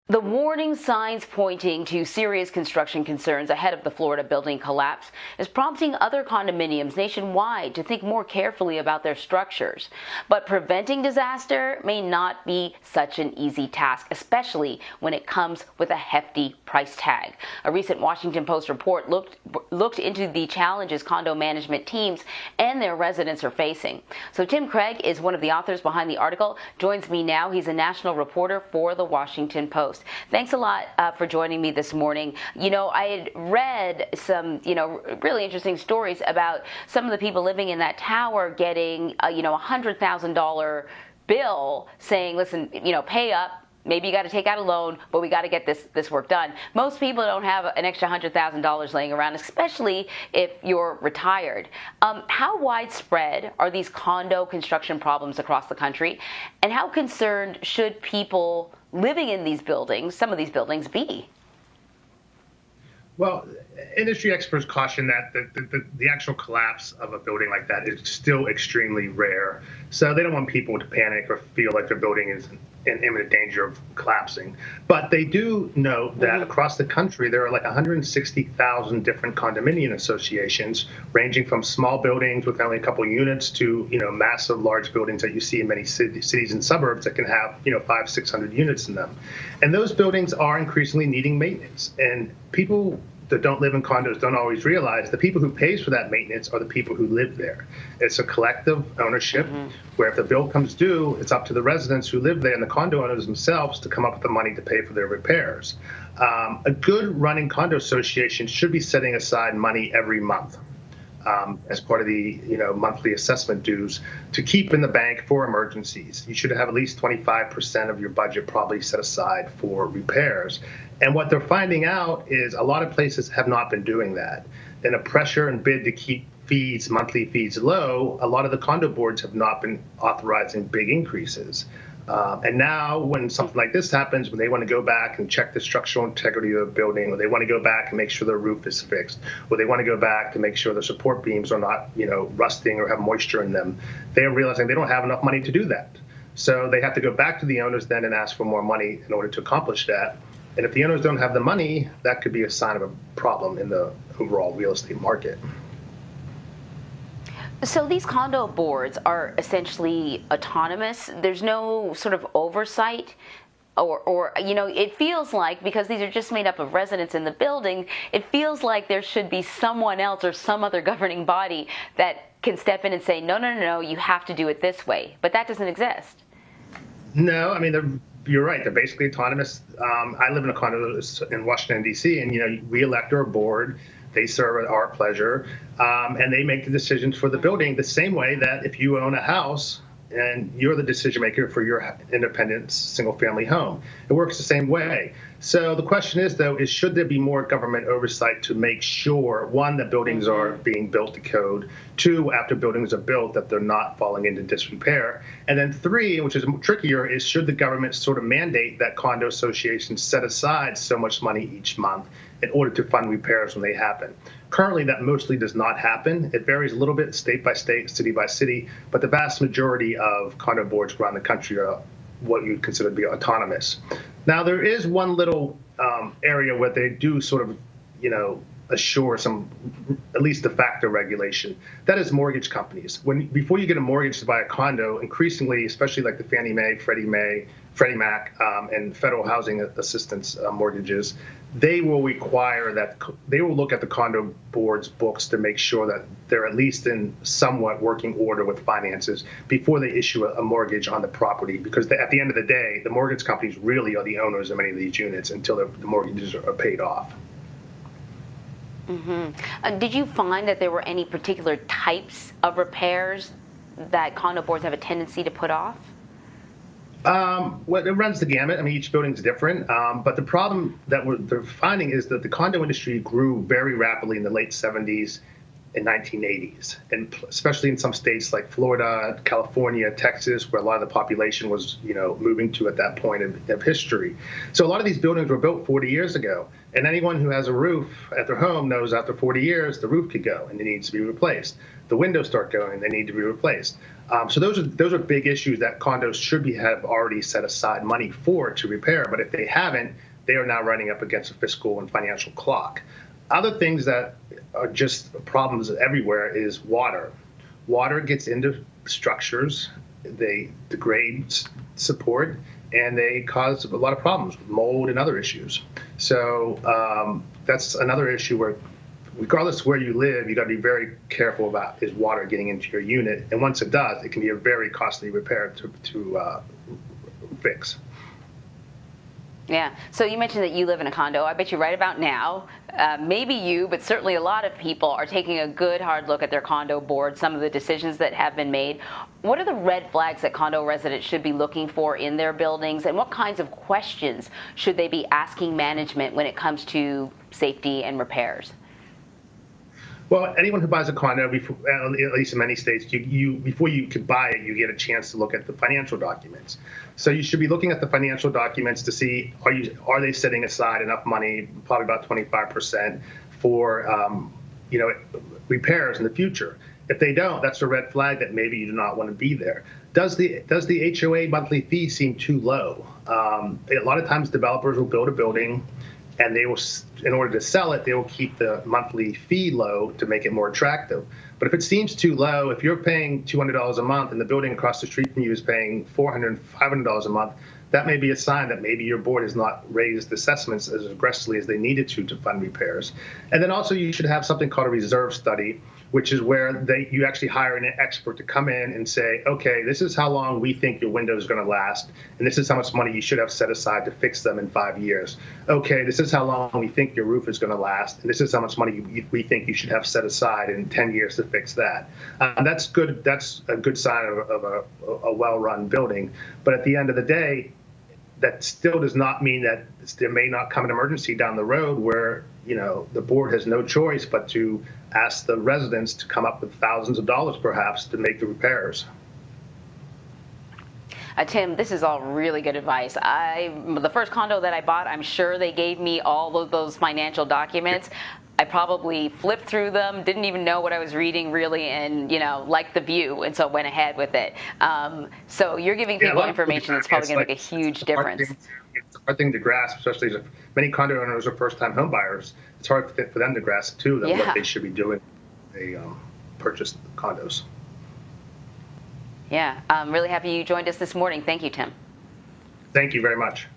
The warning signs pointing to serious construction concerns ahead of the Florida building collapse is prompting other condominiums nationwide to think more carefully about their structures. But preventing disaster may not be such an easy task, especially when it comes with a hefty price tag. A recent Washington Post report looked into the challenges condo management teams and their residents are facing. So Tim Craig is one of the authors behind the article, joins me now. He's a national reporter for the Washington Post. Thanks a lot for joining me this morning. You know, I had read some, really interesting stories about some of the people living in that tower getting, $100,000 bill saying, listen, pay up. Maybe you got to take out a loan, but we got to get this work done. Most people don't have an extra $100,000 laying around, especially if you're retired. How widespread are these condo construction problems across the country, and how concerned should people living in these buildings, some of these buildings, be? Well, industry experts caution that the actual collapse of a building like that is still extremely rare. So they don't want people to panic or feel like their building is in imminent danger of collapsing. But they do note that across the country, there are like 160,000 different condominium associations, ranging from small buildings with only a couple of units to, massive large buildings that you see in many cities and suburbs that can have, 500-600 units in them. And those buildings are increasingly needing maintenance. And people that don't live in condos don't always realize the people who pays for that maintenance are the people who live there. It's a collective ownership where if the bill comes due, it's up to the residents who live there and the condo owners themselves to come up with the money to pay for their repairs. A good running condo association should be setting aside money every month as part of the monthly assessment dues to keep in the bank for emergencies. You should have at least 25% of your budget probably set aside for repairs. And what they're finding out is a lot of places have not been doing that. In a pressure and bid to keep monthly fees low, a lot of the condo boards have not been authorizing big increases. And now when something like this happens, when they want to go back and check the structural integrity of the building, or they want to go back and make sure the roof is fixed, or they want to go back to make sure the support beams are not, rusting or have moisture in them, they're realizing they don't have enough money to do that. So they have to go back to the owners then and ask for more money in order to accomplish that. And if the owners don't have the money, that could be a sign of a problem in the overall real estate market. So these condo boards are essentially autonomous. There's no sort of oversight or it feels like, because these are just made up of residents in the building, it feels like there should be someone else or some other governing body that can step in and say, no, you have to do it this way. But that doesn't exist. No, I mean, you're right. They're basically autonomous. I live in a condo in Washington, D.C., and, we elect our board. They serve at our pleasure, and they make the decisions for the building the same way that if you own a house and you're the decision maker for your independent single-family home, it works the same way. So the question is, though, should there be more government oversight to make sure, one, that buildings are being built to code, two, after buildings are built, that they're not falling into disrepair, and then three, which is trickier, is should the government sort of mandate that condo associations set aside so much money each month in order to fund repairs when they happen. Currently, that mostly does not happen. It varies a little bit state by state, city by city, but the vast majority of condo boards around the country are what you'd consider to be autonomous. Now, there is one little area where they do sort of, assure some, at least de facto regulation. That is mortgage companies. Before you get a mortgage to buy a condo, increasingly, especially like the Fannie Mae, Freddie Mac, and federal housing assistance mortgages, they will require that they will look at the condo board's books to make sure that they're at least in somewhat working order with finances before they issue a mortgage on the property, because at the end of the day, the mortgage companies really are the owners of many of these units until the mortgages are paid off. Did you find that there were any particular types of repairs that condo boards have a tendency to put off? Well, it runs the gamut. I mean, each building's different. But the problem that they're finding is that the condo industry grew very rapidly in the late 70s in 1980s, and especially in some states like Florida, California, Texas, where a lot of the population was, moving to at that point of history. So a lot of these buildings were built 40 years ago, and anyone who has a roof at their home knows after 40 years the roof could go and it needs to be replaced. The windows start going, they need to be replaced. So those are big issues that condos should have already set aside money for to repair, but if they haven't, they are now running up against a fiscal and financial clock. Other things that are just problems everywhere is water. Water gets into structures, they degrade support, and they cause a lot of problems, mold and other issues. So that's another issue where, regardless of where you live, you got to be very careful about is water getting into your unit. And once it does, it can be a very costly repair to fix. Yeah. So you mentioned that you live in a condo. I bet you right about now, maybe you, but certainly a lot of people are taking a good hard look at their condo board, some of the decisions that have been made. What are the red flags that condo residents should be looking for in their buildings, and what kinds of questions should they be asking management when it comes to safety and repairs? Well, anyone who buys a condo, at least in many states, before you could buy it, you get a chance to look at the financial documents. So you should be looking at the financial documents to see are they setting aside enough money, probably about 25%, for repairs in the future. If they don't, that's a red flag that maybe you do not want to be there. Does the HOA monthly fee seem too low? A lot of times developers will build a building, and they will, in order to sell it, they will keep the monthly fee low to make it more attractive. But if it seems too low, if you're paying $200 a month and the building across the street from you is paying $400, $500 a month, that may be a sign that maybe your board has not raised assessments as aggressively as they needed to fund repairs. And then also you should have something called a reserve study, which is where you actually hire an expert to come in and say, okay, this is how long we think your window is going to last, and this is how much money you should have set aside to fix them in 5 years. Okay, this is how long we think your roof is going to last, and this is how much money we think you should have set aside in 10 years to fix that. That's good. That's a good sign of a well-run building. But at the end of the day, that still does not mean that there may not come an emergency down the road where the board has no choice but to ask the residents to come up with thousands of dollars perhaps to make the repairs. Tim, this is all really good advice. The first condo that I bought, I'm sure they gave me all of those financial documents. I probably flipped through them, didn't even know what I was reading really, and liked the view, and so went ahead with it. So you're giving people information that's probably going to make a huge difference. It's a hard thing to grasp, especially if many condo owners are first-time home buyers. It's hard for them to grasp too what they should be doing when they purchase condos. Yeah, I'm really happy you joined us this morning. Thank you, Tim. Thank you very much.